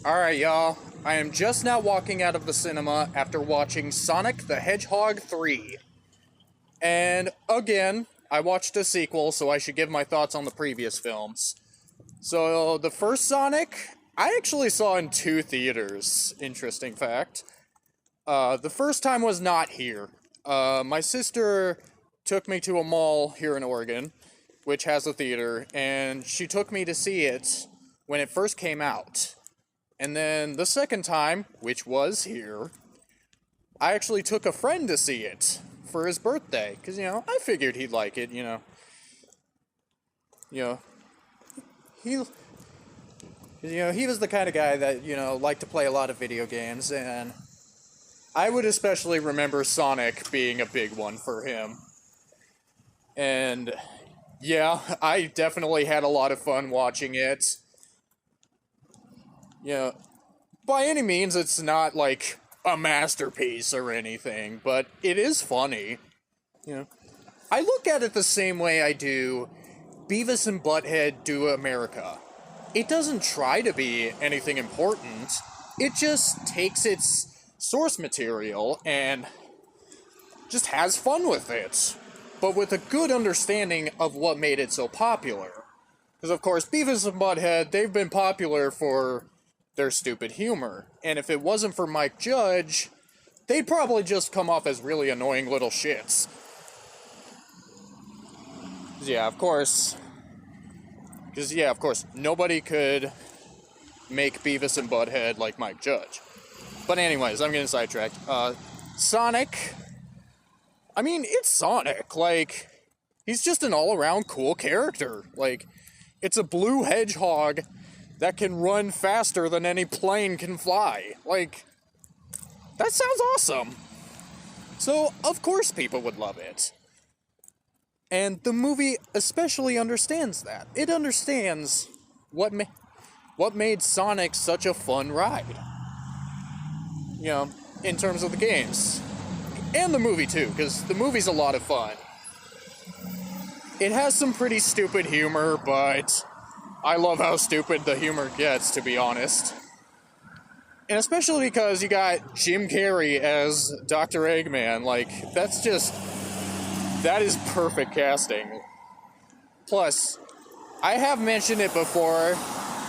Alright, y'all. I am just now walking out of the cinema after watching Sonic the Hedgehog 3. And, again, I watched a sequel, so I should give my thoughts on the previous films. So, the first Sonic, I actually saw in 2 theaters, interesting fact. The first time was not here. My sister took me to a mall here in Oregon, which has a theater, and she took me to see it when it first came out. And then the second time, which was here, I actually took a friend to see it for his birthday, because, I figured he'd like it, he was the kind of guy that, liked to play a lot of video games, and I would especially remember Sonic being a big one for him. And, yeah, I definitely had a lot of fun watching it. By any means, it's not, like, a masterpiece or anything, but it is funny. I look at it the same way I do Beavis and Butthead Do America. It doesn't try to be anything important. It just takes its source material and just has fun with it, but with a good understanding of what made it so popular. Because, of course, Beavis and Butthead, they've been popular for their stupid humor, and if it wasn't for Mike Judge, they'd probably just come off as really annoying little shits. Yeah, of course, nobody could make Beavis and Butthead like Mike Judge. But anyways, I'm getting sidetracked. Sonic, it's Sonic, he's just an all-around cool character. It's a blue hedgehog that can run faster than any plane can fly. That sounds awesome. So, of course people would love it. And the movie especially understands that. It understands what made Sonic such a fun ride. In terms of the games. And the movie, too, because the movie's a lot of fun. It has some pretty stupid humor, but I love how stupid the humor gets, to be honest. And especially because you got Jim Carrey as Dr. Eggman. That is perfect casting. Plus, I have mentioned it before,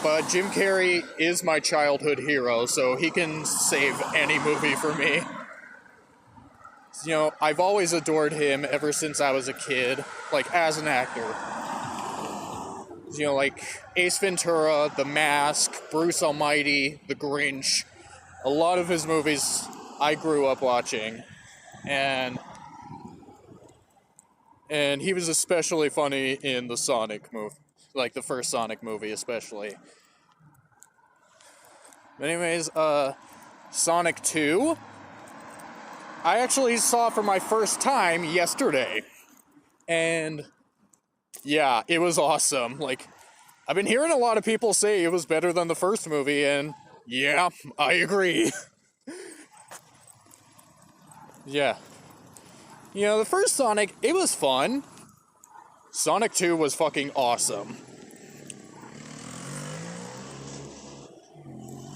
but Jim Carrey is my childhood hero, so he can save any movie for me. I've always adored him ever since I was a kid, as an actor. Ace Ventura, The Mask, Bruce Almighty, The Grinch. A lot of his movies I grew up watching. And he was especially funny in the Sonic movie. The first Sonic movie, especially. But anyways, Sonic 2. I actually saw for my first time yesterday. And yeah, it was awesome. I've been hearing a lot of people say it was better than the first movie, and yeah, I agree. Yeah. The first Sonic, it was fun. Sonic 2 was fucking awesome.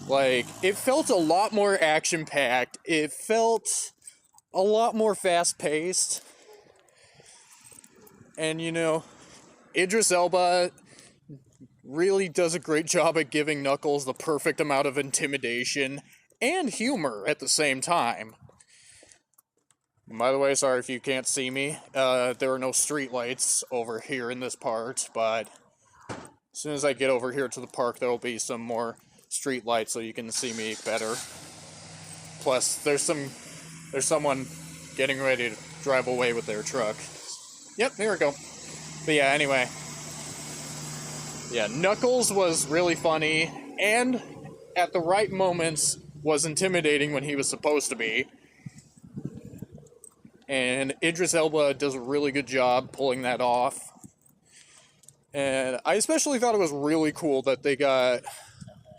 It felt a lot more action-packed. It felt a lot more fast-paced. And, Idris Elba really does a great job at giving Knuckles the perfect amount of intimidation and humor at the same time. By the way, sorry if you can't see me. There are no streetlights over here in this part, but as soon as I get over here to the park, there will be some more streetlights so you can see me better. Plus, there's someone getting ready to drive away with their truck. Yep, there we go. But yeah, anyway. Yeah, Knuckles was really funny, and at the right moments was intimidating when he was supposed to be. And Idris Elba does a really good job pulling that off. And I especially thought it was really cool that they got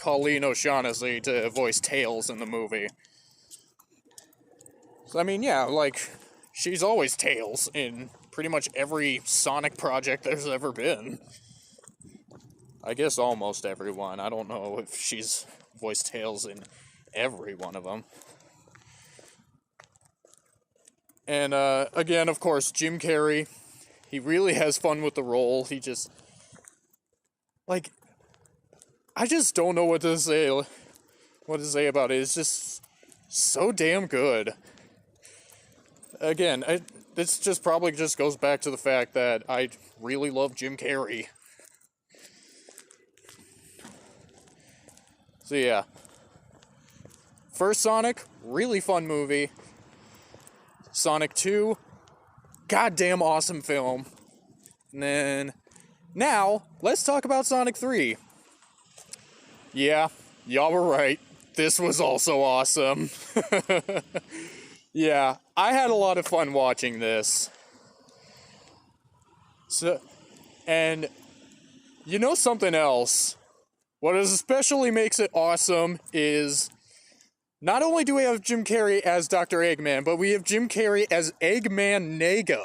Colleen O'Shaughnessy to voice Tails in the movie. So, she's always Tails in pretty much every Sonic project there's ever been. I guess almost everyone. I don't know if she's voiced Tails in every one of them. And, again, of course, Jim Carrey. He really has fun with the role. He just... Like... I just don't know what to say about it. It's just so damn good. Again, this just probably just goes back to the fact that I really love Jim Carrey. So yeah. First Sonic, really fun movie. Sonic 2, goddamn awesome film. And then, now, let's talk about Sonic 3. Yeah, y'all were right. This was also awesome. Yeah, I had a lot of fun watching this. So, and you know something else? What especially makes it awesome is not only do we have Jim Carrey as Dr. Eggman, but we have Jim Carrey as Eggman Nega.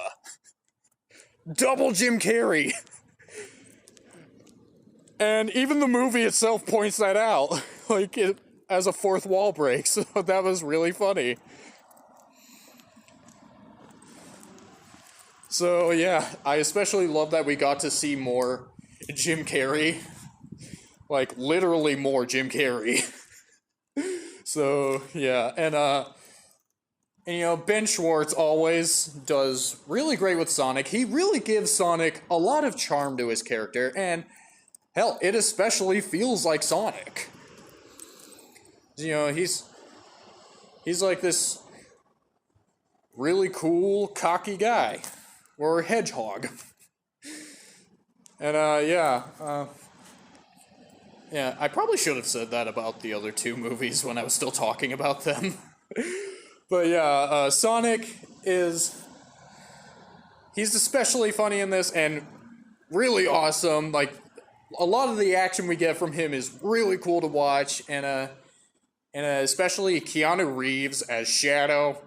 Double Jim Carrey. And even the movie itself points that out, like, it, as a fourth wall break, so that was really funny. So, yeah, I especially love that we got to see more Jim Carrey. Like, literally more Jim Carrey. So, yeah, and, you know, Ben Schwartz always does really great with Sonic. He really gives Sonic a lot of charm to his character, and hell, it especially feels like Sonic. You know, he's like this really cool, cocky guy. Or Hedgehog. And, yeah, I probably should have said that about the other two movies when I was still talking about them. But yeah, Sonic he's especially funny in this and really awesome. Like, a lot of the action we get from him is really cool to watch, and especially Keanu Reeves as Shadow,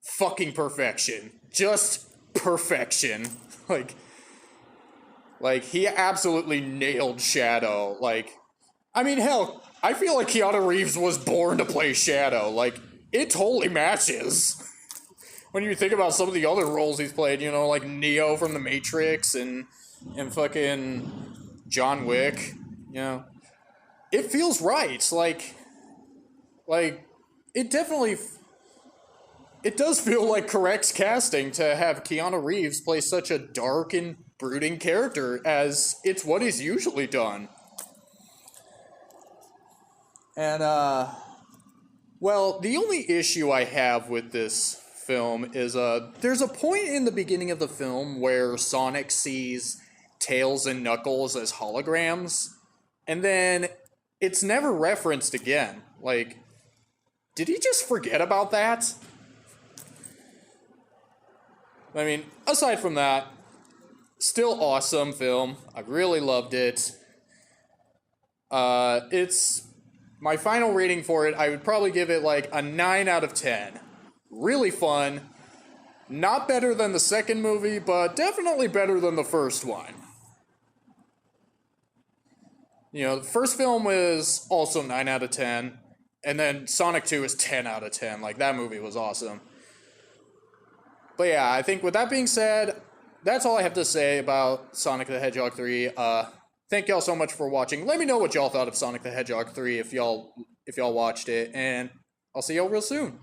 fucking perfection. Just perfection. Like, he absolutely nailed Shadow. Like, I mean, hell, I feel like Keanu Reeves was born to play Shadow. Like, it totally matches. When you think about some of the other roles he's played, you know, like Neo from The Matrix and fucking John Wick, you know. It feels right. Like, it definitely... It does feel like correct casting to have Keanu Reeves play such a dark and brooding character, as it's what he's usually done. And, well, the only issue I have with this film is, there's a point in the beginning of the film where Sonic sees Tails and Knuckles as holograms, and then it's never referenced again. Like, did he just forget about that? I mean, aside from that, still awesome film. I really loved it. It's... My final rating for it, I would probably give it like a 9 out of 10. Really fun. Not better than the second movie, but definitely better than the first one. You know, the first film was also 9 out of 10. And then Sonic 2 is 10 out of 10. Like, that movie was awesome. But yeah, I think with that being said, that's all I have to say about Sonic the Hedgehog 3. Thank y'all so much for watching. Let me know what y'all thought of Sonic the Hedgehog 3 if y'all watched it, and I'll see y'all real soon.